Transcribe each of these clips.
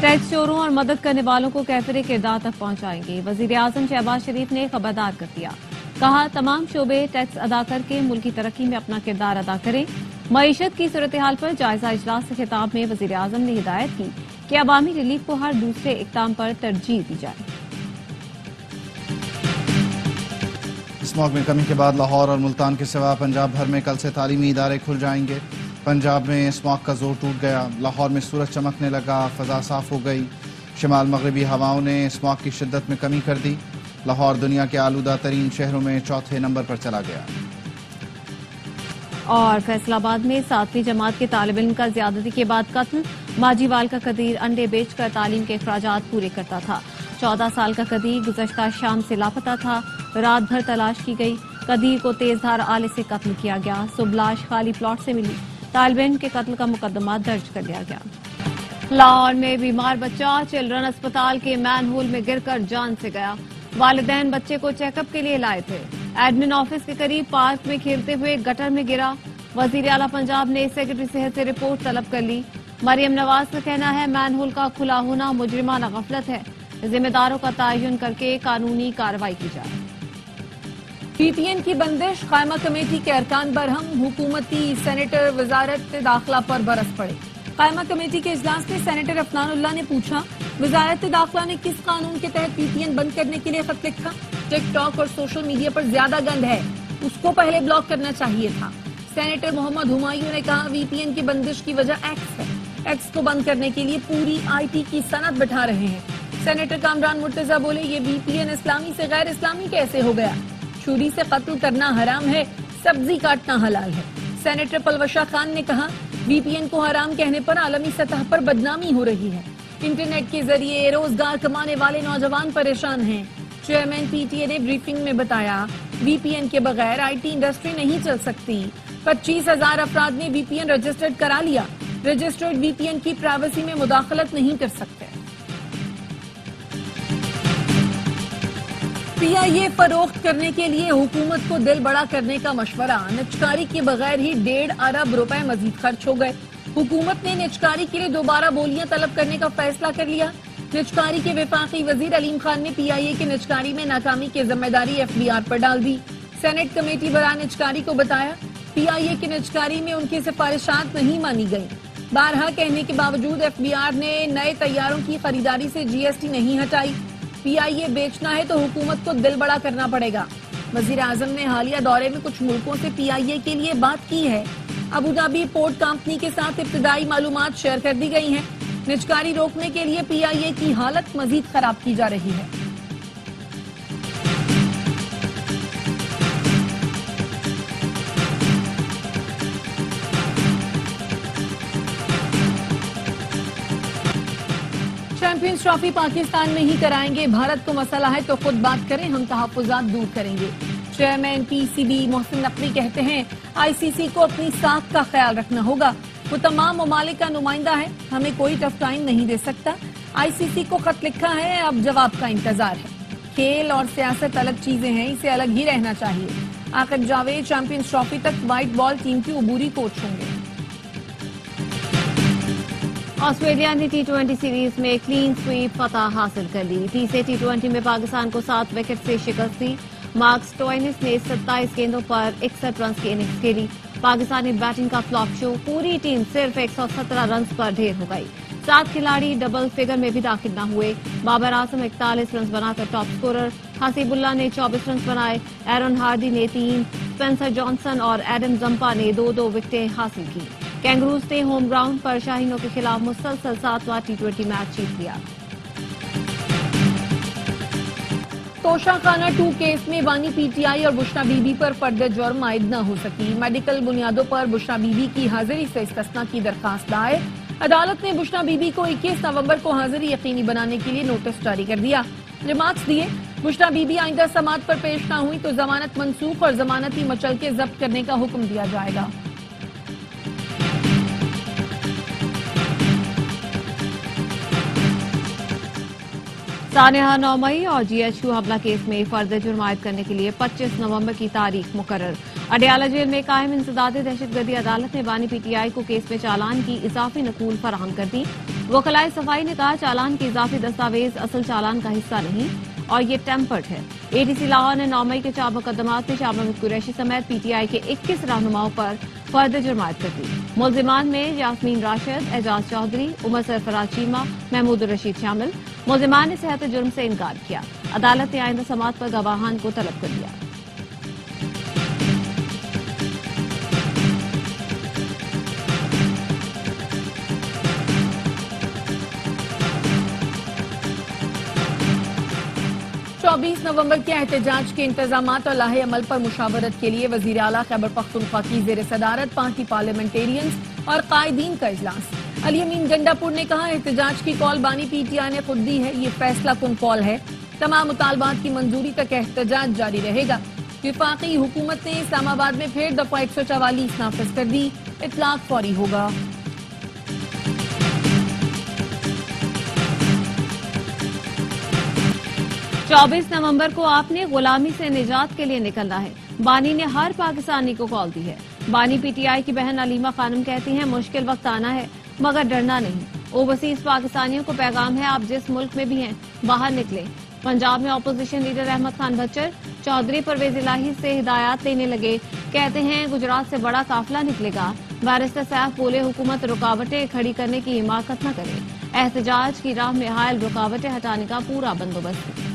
Tax चोरों और मदद करने वालों को कैफिर किरदार तक पहुंचाएंगे। वजीर आजम शहबाज शरीफ ने खबरदार कर दिया। कहा, तमाम शोबे टैक्स अदा करके मुल्क की तरक्की में अपना किरदार अदा करें। मईशत की सूरत हाल पर जायजा इजलास से खिताब में वजीर आजम ने हिदायत की कि अवामी रिलीफ को हर दूसरे इक़दाम पर तरजीह दी जाए। स्मॉग में कमी के बाद लाहौर और मुल्तान के सिवा पंजाब भर में कल से तालीमी इदारे खुल जाएंगे। पंजाब में स्मॉग का जोर टूट गया। लाहौर में सूरज चमकने लगा, फजा साफ हो गई। शिमाल मगरबी हवाओं ने स्मॉग की शिद्दत में कमी कर दी। लाहौर दुनिया के आलूदा तरीन शहरों में चौथे नंबर पर चला गया। और फैसलाबाद में 7वीं जमात के तालिब इल्म का ज्यादती के बाद कत्ल। माजीवाल का कदीर अंडे बेचकर तालीम के अखराजात पूरे करता था। 14 साल का कदीर गुज़श्ता शाम से लापता था। रात भर तलाश की गई। कदीर को तेजधार आले से कत्ल किया गया। सुबलाश खाली प्लॉट से मिली। तालिब इल्म के कत्ल का मुकदमा दर्ज कर लिया गया। लाहौर में बीमार बच्चा चिल्ड्रन अस्पताल के मैन होल में गिरकर जान से गया। वालिदैन बच्चे को चेकअप के लिए लाए थे। एडमिन ऑफिस के करीब पार्क में खेलते हुए गटर में गिरा। वजीर आला पंजाब ने सेक्रेटरी सेहत से रिपोर्ट तलब कर ली। मरियम नवाज का कहना है, मैन होल का खुला होना मुजरिमाना गफलत है। जिम्मेदारों का तयन करके कानूनी कार्रवाई की जाए। पीटीएन की बंदिश, कायमा कमेटी के अरकान बरहम। हुकूमती सेनेटर वजारत दाखिला पर बरस पड़े। कायमा कमेटी के इजलास में सेनेटर अफनानुल्लाह ने पूछा, वजारत दाखिला ने किस कानून के तहत पीटीएन बंद करने के लिए खत लिखा? टिकटॉक और सोशल मीडिया पर ज्यादा गंद है, उसको पहले ब्लॉक करना चाहिए था। सेनेटर मोहम्मद हुमायूं ने कहा, वीपीएन की बंदिश की वजह एक्स है। एक्स को बंद करने के लिए पूरी आईटी की सनद बिठा रहे हैं। सेनेटर कामरान मुर्तजा बोले, ये वीपीएन इस्लामी से गैर इस्लामी कैसे हो गया? छुरी से कत्ल करना हराम है, सब्जी काटना हलाल है। सेनेटर पलवशा खान ने कहा, वीपीएन को हराम कहने पर आलमी सतह पर बदनामी हो रही है। इंटरनेट के जरिए रोजगार कमाने वाले नौजवान परेशान हैं। चेयरमैन पीटीए ने ब्रीफिंग में बताया, वीपीएन के बगैर आईटी इंडस्ट्री नहीं चल सकती। 25,000 अफराद ने वीपीएन रजिस्टर्ड करा लिया। रजिस्टर्ड वीपीएन की प्राइवेसी में मुदाखलत नहीं कर सकते। पीआईए फरोख्त करने के लिए हुकूमत को दिल बड़ा करने का मशवरा। निचकारी के बगैर ही 1.5 अरब रुपए मजीद खर्च हो गए। हुकूमत ने निचकारी के लिए दोबारा बोलियां तलब करने का फैसला कर लिया। निचकारी के वफाकी वजीर अलीम खान ने पीआईए की निचकारी में नाकामी की जिम्मेदारी एफबीआर पर डाल दी। सेनेट कमेटी बराए निचकारी को बताया, पीआईए की निचकारी में उनकी सिफारिशात नहीं मानी गई। बारहा कहने के बावजूद एफबीआर ने नए तैयारों की खरीदारी से जीएसटी नहीं हटाई। पीआईए बेचना है तो हुकूमत को दिल बड़ा करना पड़ेगा। वजीर आजम ने हालिया दौरे में कुछ मुल्कों से पीआईए के लिए बात की है। अबू धाबी पोर्ट कंपनी के साथ इब्तिदाई मालूमात शेयर कर दी गई हैं। निचकारी रोकने के लिए पीआईए की हालत मजीद खराब की जा रही है। चैंपियंस ट्रॉफी पाकिस्तान में ही कराएंगे। भारत को मसला है तो खुद बात करें, हम तहफ्फुज़ात दूर करेंगे। चेयरमैन पीसीबी मोहसिन नकवी कहते हैं, आईसीसी को अपनी साख का ख्याल रखना होगा। वो तमाम ममालिक का नुमाइंदा है, हमें कोई टफ टाइम नहीं दे सकता। आईसीसी को खत लिखा है, अब जवाब का इंतजार है। खेल और सियासत अलग चीजें हैं, इसे अलग ही रहना चाहिए। आकिब जावेद चैंपियंस ट्रॉफी तक व्हाइट बॉल टीम की उबूरी कोच होंगे। ऑस्ट्रेलिया ने टी20 सीरीज में क्लीन स्वीप फतह हासिल कर ली। तीसरे टी20 में पाकिस्तान को 7 विकेट से शिकस्त दी। मार्क स्टोइनिस ने 27 गेंदों पर 61 रन की इनिंग्स खेली। पाकिस्तानी बैटिंग का फ्लॉप शो, पूरी टीम सिर्फ 117 रन पर ढेर हो गई। 7 खिलाड़ी डबल फिगर में भी दाखिल न हुए। बाबर आजम 41 रन बनाकर टॉप स्कोरर। हसीबुल्ला ने 24 रन बनाए। एरन हार्डी ने 3, स्पेंसर जॉनसन और एडम जंपा ने 2-2 विकेटें हासिल की। कैंगरूज ने होम ग्राउंड पर शाहीनों के खिलाफ मुसलसल 7वां टी20 मैच जीत लिया। तोशाखाना 2 केस में बानी पीटीआई और बुशरा बीबी पर फर्द जुर्म आयद न हो सकी। मेडिकल बुनियादों पर बुशरा बीबी की हाजिरी से इस्तिस्ना की दरखास्त दायर। अदालत ने बुशरा बीबी को 21 नवंबर को हाजिरी यकीनी बनाने के लिए नोटिस जारी कर दिया। रिमार्क्स दिए, बुशरा बीबी आइंदा समाअत पर पेश न हुई तो जमानत मनसूख और जमानती मचलके जब्त करने का हुक्म दिया जाएगा। सानेहा 9 मई और जीएचयू हमला केस में फर्द जुर्म आयद करने के लिए 25 नवंबर की तारीख मुकर्रर। अडयाला जेल में कायम इंसदाद दहशतगर्दी अदालत ने बानी पीटीआई को केस में चालान की इजाफी नकूल फराहम कर दी। वकलाए सफाई ने कहा चालान के इजाफी दस्तावेज असल चालान का हिस्सा नहीं और ये टेम्पर्ड है। एडीसी लाहौर ने 9 मई के 4 मुकदमात में शाह महमूद कुरैशी समेत पीटीआई के 21 रहनुमाओं पर फर्द जुर्मायत कर दी। मुल्जिमान में यास्मीन राशिद, एजाज चौधरी, उमर सरफराज चीमा, महमूद रशीद शामिल। मुल्जिमान ने सेहत जुर्म से इनकार किया। अदालत ने आइंदा समाअत पर गवाहान को तलब कर दिया। नवंबर के एहतजाज के इंतजामात और लाहे अमल पर मुशावरत के लिए वजीर आला खैबर पख्तूनख्वा की ज़ेर सदारत पार्टी पार्लियामेंटेरियंस और कायदीन का इजलास। अली अमीन गंडापुर ने कहा एहतजाज की कॉल बानी पीटीआई ने खुद दी है, ये फैसला कुन कॉल है। तमाम मुतालबात की मंजूरी तक एहतजाज जारी रहेगा। विफाकी हुकूमत ने इस्लामाबाद में फिर दफा 144 नाफिज कर दी, इतलाक फौरी होगा। 24 नवंबर को आपने गुलामी से निजात के लिए निकलना है, बानी ने हर पाकिस्तानी को कॉल दी है। बानी पीटीआई की बहन अलीमा खानम कहती हैं मुश्किल वक्त आना है मगर डरना नहीं। ओवरसीज पाकिस्तानियों को पैगाम है, आप जिस मुल्क में भी हैं बाहर निकले। पंजाब में अपोजिशन लीडर अहमद खान भच्चर चौधरी परवेज इलाही से हिदायत लेने लगे, कहते हैं गुजरात से बड़ा काफिला निकलेगा। बैरिस्टर सैफ बोले हुकूमत रुकावटें खड़ी करने की हिमाकत न करे, एहतजाज की राह में हायल रुकावटें हटाने का पूरा बंदोबस्त है।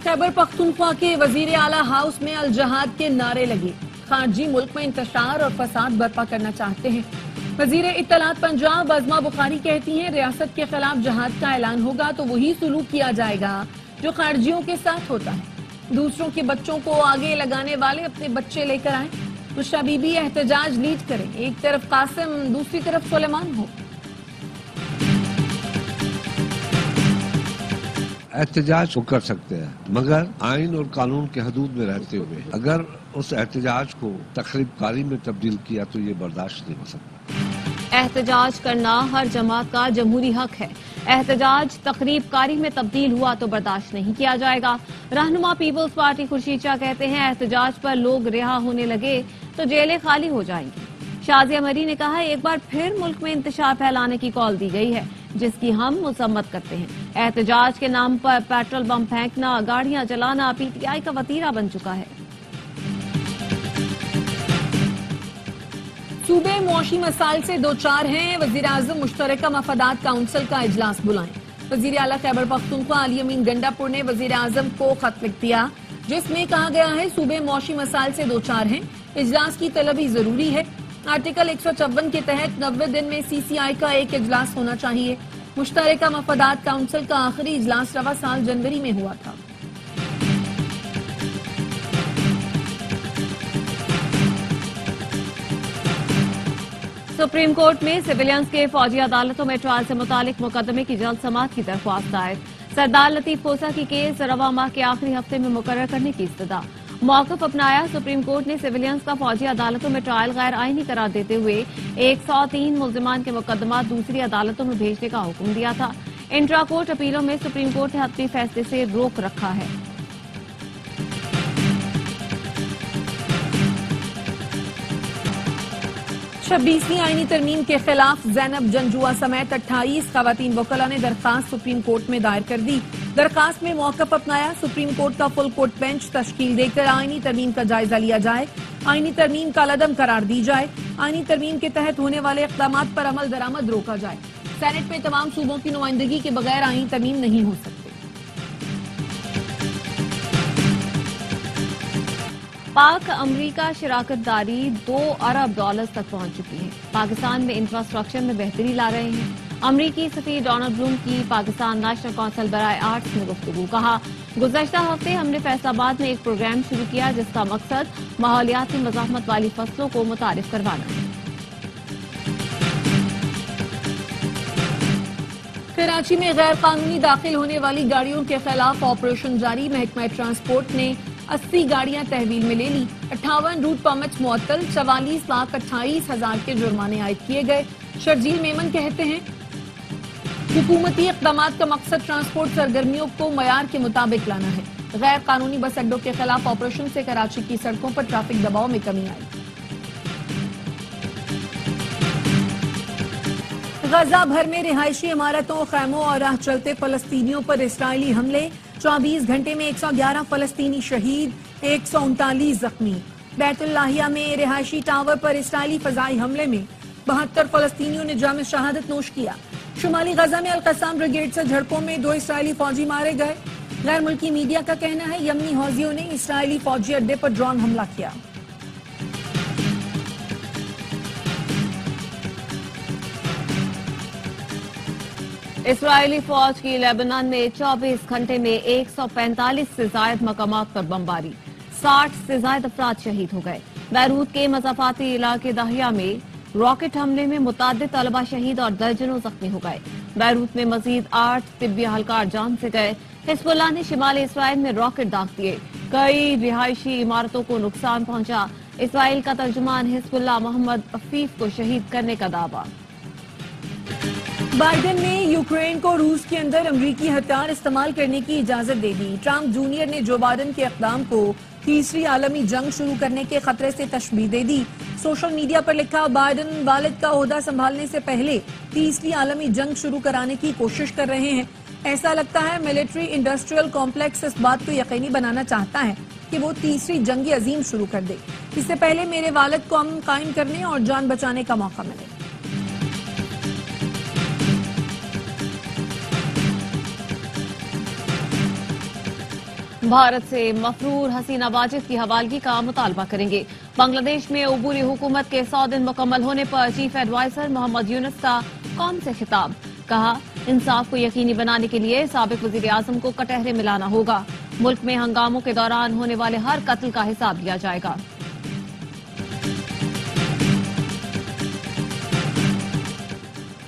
खैबर पख्तूनख्वा के वजीर आला हाउस में अल जहाद के नारे लगे। खारजी मुल्क में इंतशार और फसाद बर्पा करना चाहते हैं। वजीर इत्तलात पंजाब अज़मा बुखारी कहती हैं रियासत के खिलाफ जहाद का ऐलान होगा तो वही सुलूक किया जाएगा जो खारजियों के साथ होता है। दूसरों के बच्चों को आगे लगाने वाले अपने बच्चे लेकर आए तो शबीबी एहतजाज लीड करें, एक तरफ कासिम दूसरी तरफ सुलेमान हो। एहतजाज वो कर सकते हैं मगर आइन और कानून के हदूद में रहते हुए। अगर उस एहतजाज को तखरीबकारी में तब्दील किया तो ये बर्दाश्त नहीं हो सकता। एहतजाज करना हर जमात का जमहूरी हक है। एहतजाज तकरीबकारी में तब्दील हुआ तो बर्दाश्त नहीं किया जाएगा। रहनुमा पीपल्स पार्टी खुर्शीद शाह कहते हैं एहतजाज पर लोग रिहा होने लगे तो जेलें खाली हो जाएंगी। शाजिया मरी ने कहा एक बार फिर मुल्क में इंतशार फैलाने की कॉल दी गई है जिसकी हम मुसम्मत करते हैं। एहतजाज के नाम पर पेट्रोल बम फेंकना, गाड़ियां जलाना पीटीआई का वतीरा बन चुका है। सूबे मौशी मसाइल से दो चार हैं, वजीर आजम मुश्तरका मफादात काउंसिल का इजलास बुलाएं। वजीर आला खैबर पख्तूनख्वा अली अमीन गंडापुर ने वजीर आजम को खत लिख दिया जिसमें कहा गया है सूबे मौशी मसाइल से दो चार हैं, इजलास की तलबी जरूरी है। आर्टिकल 154 के तहत 90 दिन में सीसीआई का एक इजलास होना चाहिए। मुश्तरका मफादात काउंसिल का आखिरी इजलास रवा साल जनवरी में हुआ था। सुप्रीम कोर्ट में सिविलियंस के फौजी अदालतों में ट्रायल से मुतालिक मुकदमे की जल्द समाअत की दरख्वास्त दायर। सरदार लतीफ कोसा की केस रवा माह के आखिरी हफ्ते में मुकर्रर करने की इस्तदा। मौक़िफ़ अपनाया। सुप्रीम कोर्ट ने सिविलियंस का फौजी अदालतों में ट्रायल गैर आईनी करार देते हुए 103 मुल्जिमान के मुकदमा दूसरी अदालतों में भेजने का हुक्म दिया था। इंट्रा कोर्ट अपीलों में सुप्रीम कोर्ट ने हतमी फैसले से रोक रखा है। छब्बीसवीं आईनी तरमीम के खिलाफ जैनब जंजुआ समेत 28 खवातीन वकला ने दरखास्त सुप्रीम कोर्ट में दायर कर दी। दरखास्त में मौक़िफ़ अपनाया। सुप्रीम कोर्ट का फुल कोर्ट बेंच तश्कील देकर आईनी तरमीम का जायजा लिया जाए, आईनी तरमीम का लदम करार दी जाए, आईनी तरमीम के तहत होने वाले इक़दामात पर अमल दरामद रोका जाए। सेनेट में तमाम सूबों की नुमाइंदगी के बगैर आईनी तरमीम नहीं हो सकती। पाक अमरीका शराकतदारी $2 अरब तक पहुंच चुकी है। पाकिस्तान में इंफ्रास्ट्रक्चर में बेहतरी ला रहे हैं। अमरीकी सफीर डोनाल्ड ब्लूम की पाकिस्तान नेशनल काउंसिल बराए आर्ट्स में गुफ्तगू। कहा गुज़श्ता हफ्ते हमने फैसलाबाद में एक प्रोग्राम शुरू किया जिसका मकसद माहौलियाती मज़ाहमत वाली फसलों को मुतारिफ करवाना है। कराची में गैर कानूनी दाखिल होने वाली गाड़ियों के खिलाफ ऑपरेशन जारी। महकमा ट्रांसपोर्ट ने 80 गाड़ियां तहवील में ले ली। 58 रूट परमिट्स मुअत्तल, 44,28,000 के जुर्माने आयद किए गए। शर्जील मेमन कहते हैं حکومتی اقدامات کا مقصد ٹرانسپورٹ سرگرمیوں کو معیار کے مطابق لانا ہے. غیر قانونی بس اڈوں کے خلاف آپریشن سے کراچی کی سڑکوں پر ٹریفک دباؤ میں کمی آئی. غزہ بھر میں رہائشی عمارتوں، خیموں اور راہ چلتے فلسطینیوں پر اسرائیلی حملے. 24 گھنٹے میں 111 فلسطینی شہید، 139 زخمی. بیت اللہیہ میں رہائشی ٹاور پر اسرائیلی فضائی حملے میں 72 فلسطینیوں نے جام شہادت نوش کیا. شمالی غزہ میں القسام بریگیڈ سے جھڑپوں میں 2 اسرائیلی فوجی مارے گئے. غیر ملکی میڈیا کا کہنا ہے یمنی حوثیوں نے اسرائیلی فوجی اڈے پر ڈرون حملہ کیا. اسرائیلی فوج کی لیبنان میں 24 گھنٹے میں 145 سے زائد مقامات پر بمباری، 60 سے زائد افراد شہید ہو گئے. بیروت کے مضافاتی علاقے داہیہ میں راکٹ حملے میں متعدد طلبہ شہید اور درجنوں زخمی ہو گئے. بیروت میں مزید 8 طبی اہلکار جان سے گئے. حزب اللہ نے شمالی اسرائیل میں راکٹ داغ دیے، کئی رہائشی عمارتوں کو نقصان پہنچا. اسرائیل کا ترجمان حزب اللہ محمد عفیف کو شہید کرنے کا دعویٰ. بائیڈن نے یوکرین کو روس کے اندر امریکی ہتھیار استعمال کرنے کی اجازت دے دی. ٹرمپ جونیئر نے جو بائیڈن کے اقدام کو تیسری عالمی جنگ شروع کرنے کے خطرے سے تشبیہ دے دی. سوشل میڈیا پر لکھا، بائیڈن والد کا عہدہ سنبھالنے سے پہلے تیسری عالمی جنگ شروع کرانے کی کوشش کر رہے ہیں. ایسا لگتا ہے ملٹری انڈسٹریل کمپلیکس اس بات کو یقینی بنانا چاہتا ہے کہ وہ تیسری جنگ عظیم شروع کر دے، اس سے پہلے میرے والد کو امن قائم کرنے اور جان بچانے کا موقع ملے. بھارت سے مفرور حسینہ واجد کی حوالگی کا مطالبہ کریں گے. بنگلہ دیش میں عبوری حکومت کے 100 دن مکمل ہونے پر چیف ایڈوائزر محمد یونس کا قوم سے خطاب. کہا، انصاف کو یقینی بنانے کے لیے سابق وزیر اعظم کو کٹہرے میں لانا ہوگا. ملک میں ہنگاموں کے دوران ہونے والے ہر قتل کا حساب لیا جائے گا.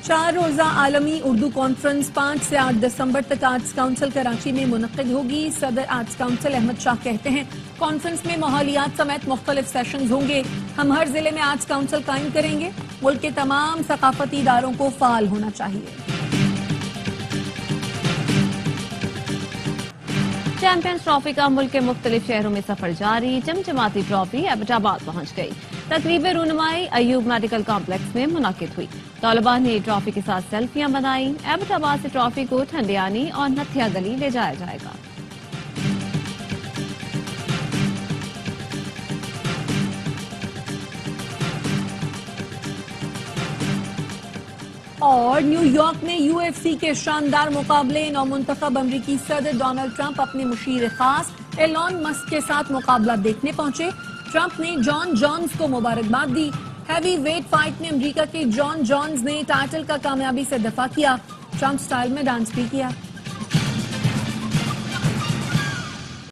4 روزہ عالمی اردو کانفرنس 5 سے 8 دسمبر تک آرٹس کونسل کراچی میں منعقد ہوگی. صدر آرٹس کونسل احمد شاہ کہتے ہیں کانفرنس میں ماحولیات سمیت مختلف سیشنز ہوں گے. ہم ہر ضلع میں آرٹس کونسل قائم کریں گے. ملک کے تمام ثقافتی اداروں کو فعال ہونا چاہیے. چیمپئنز ٹرافی کا ملک کے مختلف شہروں میں سفر جاری. چمچماتی ٹرافی ایبٹ آباد پہنچ گئی. تقریب رونمائی ایوب میڈیکل کمپلیکس میں منعقد ہوئی. طالبہ نے ٹرافی کے ساتھ سیلفیاں بنائی. ایبٹ آباد سے ٹرافی کو ٹھنڈیانی اور نتھیا گلی لے جایا جائے گا. اور نیو یارک میں UFC کے شاندار مقابلے. نومنتخب امریکی صدر ڈونلڈ ٹرمپ اپنے مشیر خاص ایلون مسک کے ساتھ مقابلہ دیکھنے پہنچے. ٹرمپ نے جان جونز کو مبارکباد دی. ہیوی ویٹ فائٹ میں امریکہ کے جان جونز نے ٹائٹل کا کامیابی سے دفاع کیا. ٹرمپ سٹائل میں ڈانس بھی کیا.